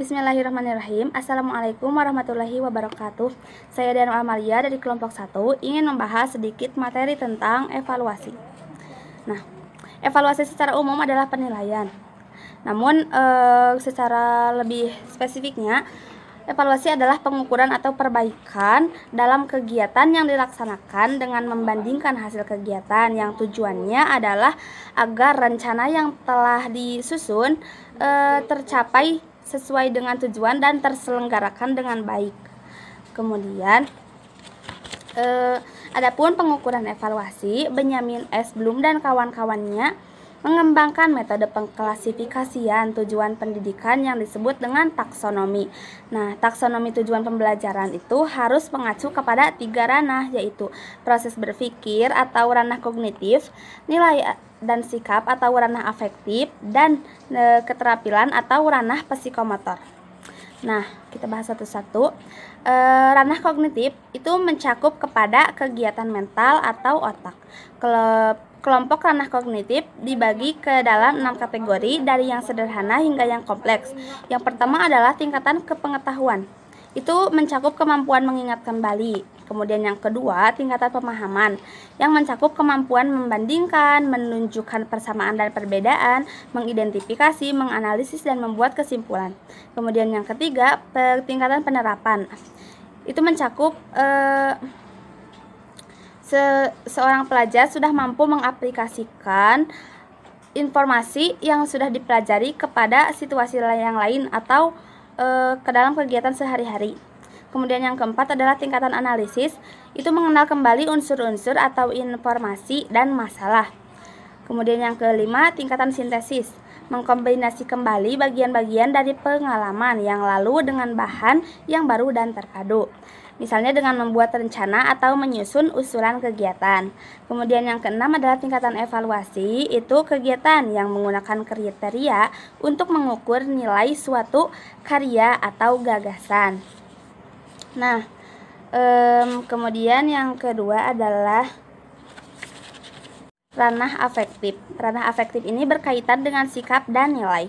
Bismillahirrahmanirrahim. Assalamualaikum warahmatullahi wabarakatuh. Saya Diana Amalia dari kelompok 1 ingin membahas sedikit materi tentang evaluasi. Nah, evaluasi secara umum adalah penilaian. Namun secara lebih spesifiknya, evaluasi adalah pengukuran atau perbaikan dalam kegiatan yang dilaksanakan dengan membandingkan hasil kegiatan yang tujuannya adalah agar rencana yang telah disusun tercapai sesuai dengan tujuan dan terselenggarakan dengan baik. Kemudian adapun pengukuran evaluasi, Benyamin S. Bloom dan kawan-kawannya mengembangkan metode pengklasifikasian tujuan pendidikan yang disebut dengan taksonomi. Nah, taksonomi tujuan pembelajaran itu harus mengacu kepada 3 ranah, yaitu proses berpikir atau ranah kognitif, nilai dan sikap atau ranah afektif, dan keterampilan atau ranah psikomotor. Nah, kita bahas satu-satu. Ranah kognitif itu mencakup kepada kegiatan mental atau otak. Kelompok ranah kognitif dibagi ke dalam 6 kategori dari yang sederhana hingga yang kompleks. Yang pertama adalah tingkatan kepengetahuan. Itu mencakup kemampuan mengingat kembali. Kemudian yang kedua, tingkatan pemahaman yang mencakup kemampuan membandingkan, menunjukkan persamaan dan perbedaan, mengidentifikasi, menganalisis dan membuat kesimpulan. Kemudian yang ketiga, tingkatan penerapan. Itu mencakup seorang pelajar sudah mampu mengaplikasikan informasi yang sudah dipelajari kepada situasi yang lain atau ke dalam kegiatan sehari-hari. Kemudian yang keempat adalah tingkatan analisis, itu mengenal kembali unsur-unsur atau informasi dan masalah. Kemudian yang kelima, tingkatan sintesis, mengkombinasi kembali bagian-bagian dari pengalaman yang lalu dengan bahan yang baru dan terpadu. Misalnya dengan membuat rencana atau menyusun usulan kegiatan. Kemudian yang keenam adalah tingkatan evaluasi, itu kegiatan yang menggunakan kriteria untuk mengukur nilai suatu karya atau gagasan. Nah, kemudian yang kedua adalah ranah afektif. Ranah afektif ini berkaitan dengan sikap dan nilai.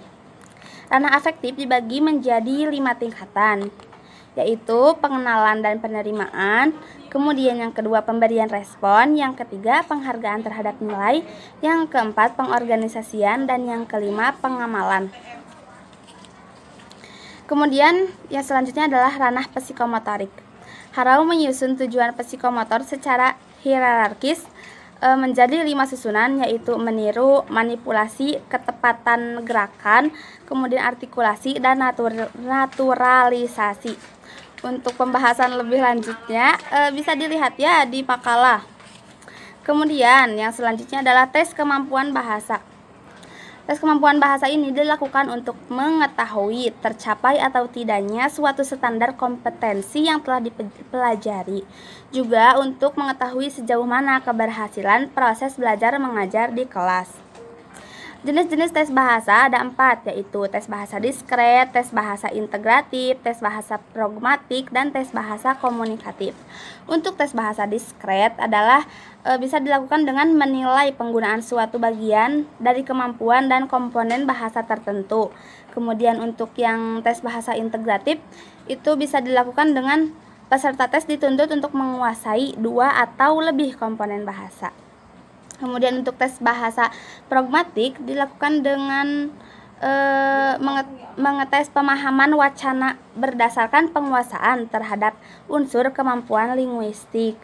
Ranah afektif dibagi menjadi 5 tingkatan, yaitu pengenalan dan penerimaan, kemudian yang kedua pemberian respon, yang ketiga penghargaan terhadap nilai, yang keempat pengorganisasian, dan yang kelima pengamalan. Kemudian yang selanjutnya adalah ranah psikomotorik. Harau menyusun tujuan psikomotor secara hierarkis menjadi 5 susunan, yaitu meniru, manipulasi, ketepatan gerakan, kemudian artikulasi, dan naturalisasi. Untuk pembahasan lebih lanjutnya bisa dilihat ya di makalah. Kemudian yang selanjutnya adalah tes kemampuan bahasa. Tes kemampuan bahasa ini dilakukan untuk mengetahui tercapai atau tidaknya suatu standar kompetensi yang telah dipelajari. Juga untuk mengetahui sejauh mana keberhasilan proses belajar mengajar di kelas. Jenis-jenis tes bahasa ada 4, yaitu tes bahasa diskret, tes bahasa integratif, tes bahasa pragmatik, dan tes bahasa komunikatif. Untuk tes bahasa diskret adalah bisa dilakukan dengan menilai penggunaan suatu bagian dari kemampuan dan komponen bahasa tertentu. Kemudian untuk yang tes bahasa integratif itu bisa dilakukan dengan peserta tes dituntut untuk menguasai 2 atau lebih komponen bahasa. Kemudian untuk tes bahasa pragmatik dilakukan dengan mengetes pemahaman wacana berdasarkan penguasaan terhadap unsur kemampuan linguistik.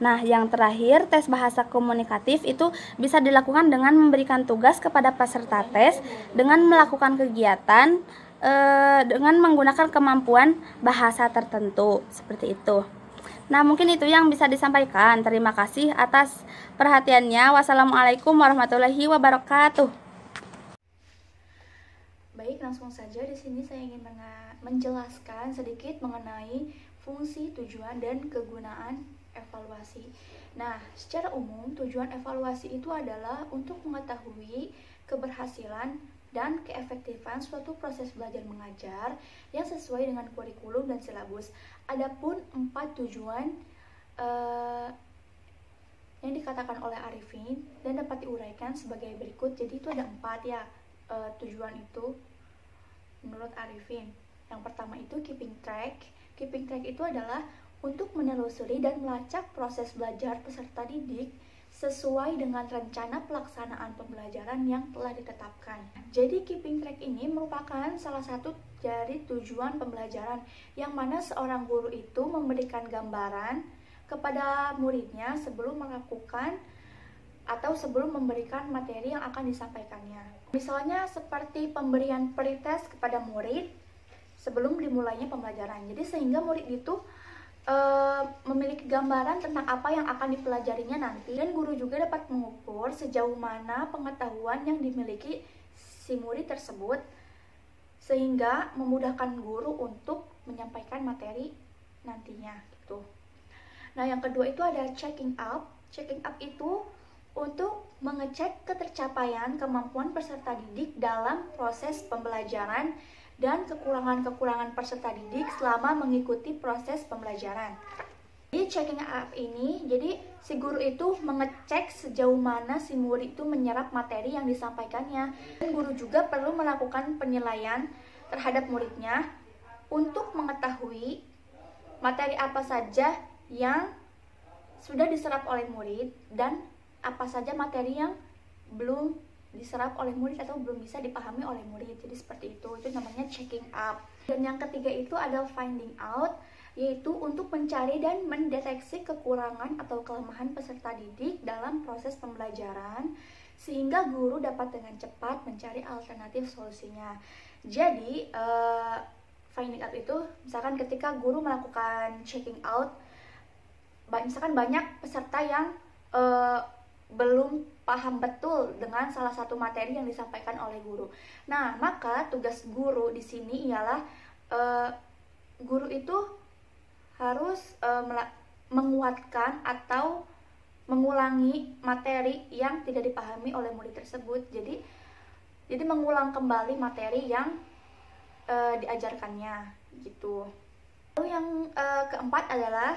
Nah, yang terakhir, tes bahasa komunikatif itu bisa dilakukan dengan memberikan tugas kepada peserta tes dengan melakukan kegiatan dengan menggunakan kemampuan bahasa tertentu, seperti itu. Nah, mungkin itu yang bisa disampaikan. Terima kasih atas perhatiannya. Wassalamualaikum warahmatullahi wabarakatuh. Baik, langsung saja di sini saya ingin menjelaskan sedikit mengenai fungsi, tujuan, dan kegunaan evaluasi. Nah, secara umum tujuan evaluasi itu adalah untuk mengetahui keberhasilan dan keefektifan suatu proses belajar mengajar yang sesuai dengan kurikulum dan silabus. Adapun 4 tujuan yang dikatakan oleh Arifin dan dapat diuraikan sebagai berikut. Jadi itu ada 4 ya tujuan itu menurut Arifin. Yang pertama itu keeping track. Keeping track itu adalah untuk menelusuri dan melacak proses belajar peserta didik sesuai dengan rencana pelaksanaan pembelajaran yang telah ditetapkan. Jadi keeping track ini merupakan salah satu dari tujuan pembelajaran, yang mana seorang guru itu memberikan gambaran kepada muridnya sebelum melakukan atau sebelum memberikan materi yang akan disampaikannya. Misalnya seperti pemberian pretest kepada murid sebelum dimulainya pembelajaran. Jadi sehingga murid itu memiliki gambaran tentang apa yang akan dipelajarinya nanti, dan guru juga dapat mengukur sejauh mana pengetahuan yang dimiliki si murid tersebut sehingga memudahkan guru untuk menyampaikan materi nantinya gitu. Nah, yang kedua itu ada checking up. Checking up itu untuk mengecek ketercapaian kemampuan peserta didik dalam proses pembelajaran dan kekurangan-kekurangan peserta didik selama mengikuti proses pembelajaran. Di checking up ini, jadi si guru itu mengecek sejauh mana si murid itu menyerap materi yang disampaikannya. Dan guru juga perlu melakukan penilaian terhadap muridnya untuk mengetahui materi apa saja yang sudah diserap oleh murid dan apa saja materi yang belum diserap oleh murid atau belum bisa dipahami oleh murid. Jadi seperti itu namanya checking up. Dan yang ketiga itu ada finding out, yaitu untuk mencari dan mendeteksi kekurangan atau kelemahan peserta didik dalam proses pembelajaran sehingga guru dapat dengan cepat mencari alternatif solusinya. Jadi finding out itu misalkan ketika guru melakukan checking out, misalkan banyak peserta yang belum paham betul dengan salah satu materi yang disampaikan oleh guru. Nah, maka tugas guru di sini ialah guru itu harus menguatkan atau mengulangi materi yang tidak dipahami oleh murid tersebut. Jadi mengulang kembali materi yang diajarkannya gitu. Lalu yang keempat adalah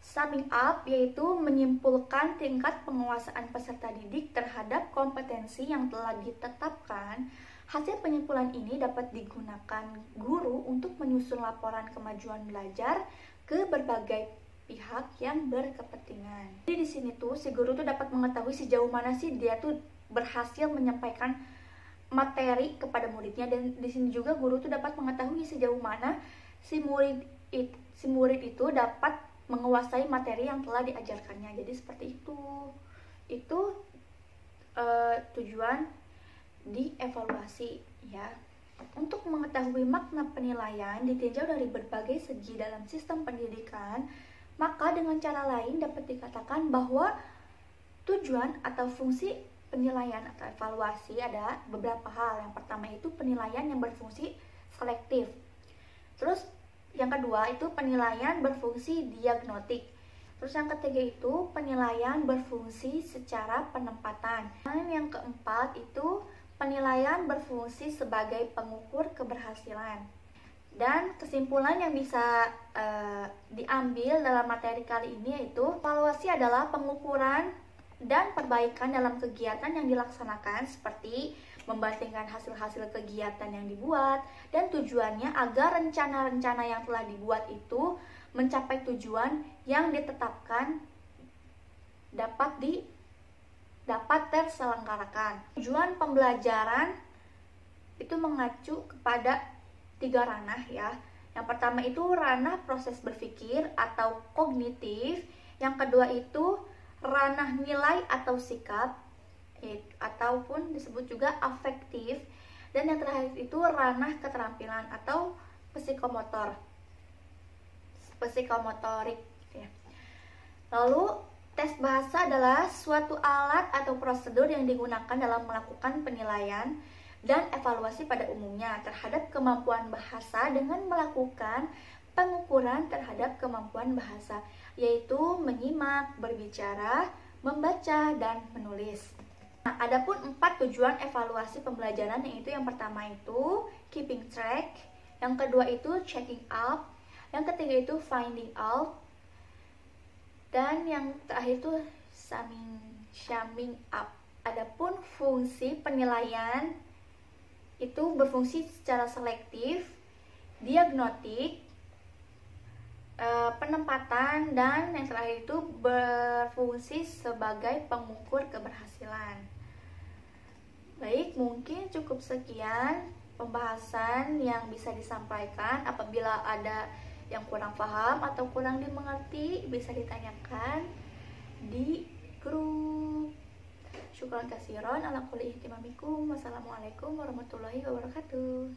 summing up, yaitu menyimpulkan tingkat penguasaan peserta didik terhadap kompetensi yang telah ditetapkan. Hasil penyimpulan ini dapat digunakan guru untuk menyusun laporan kemajuan belajar ke berbagai pihak yang berkepentingan. Jadi di sini tuh si guru tuh dapat mengetahui sejauh mana sih dia tuh berhasil menyampaikan materi kepada muridnya, dan di sini juga guru tuh dapat mengetahui sejauh mana si murid itu dapat menguasai materi yang telah diajarkannya. Jadi seperti itu tujuan dievaluasi ya. Untuk mengetahui makna penilaian ditinjau dari berbagai segi dalam sistem pendidikan, maka dengan cara lain dapat dikatakan bahwa tujuan atau fungsi penilaian atau evaluasi ada beberapa hal. Yang pertama itu penilaian yang berfungsi selektif. Terus yang kedua itu penilaian berfungsi diagnostik. Terus yang ketiga itu penilaian berfungsi secara penempatan. Dan yang keempat itu penilaian berfungsi sebagai pengukur keberhasilan. Dan kesimpulan yang bisa diambil dalam materi kali ini yaitu evaluasi adalah pengukuran dan perbaikan dalam kegiatan yang dilaksanakan, seperti membandingkan hasil-hasil kegiatan yang dibuat, dan tujuannya agar rencana-rencana yang telah dibuat itu mencapai tujuan yang ditetapkan dapat terselenggarakan. Tujuan pembelajaran itu mengacu kepada 3 ranah ya. Yang pertama itu ranah proses berpikir atau kognitif, yang kedua itu ranah nilai atau sikap, ataupun disebut juga afektif, dan yang terakhir itu ranah keterampilan atau psikomotorik ya. Lalu tes bahasa adalah suatu alat atau prosedur yang digunakan dalam melakukan penilaian dan evaluasi pada umumnya terhadap kemampuan bahasa dengan melakukan pengukuran terhadap kemampuan bahasa, yaitu menyimak, berbicara, membaca, dan menulis. Nah, adapun 4 tujuan evaluasi pembelajaran, yaitu yang pertama itu keeping track, yang kedua itu checking up, yang ketiga itu finding out, dan yang terakhir itu summing up. Adapun fungsi penilaian itu berfungsi secara selektif, diagnostik, penempatan, dan yang terakhir itu berfungsi sebagai pengukur keberhasilan. Baik, mungkin cukup sekian pembahasan yang bisa disampaikan. Apabila ada yang kurang paham atau kurang dimengerti, bisa ditanyakan di grup. Syukran kasiron ala kulli ihtimamikum. Wassalamualaikum warahmatullahi wabarakatuh.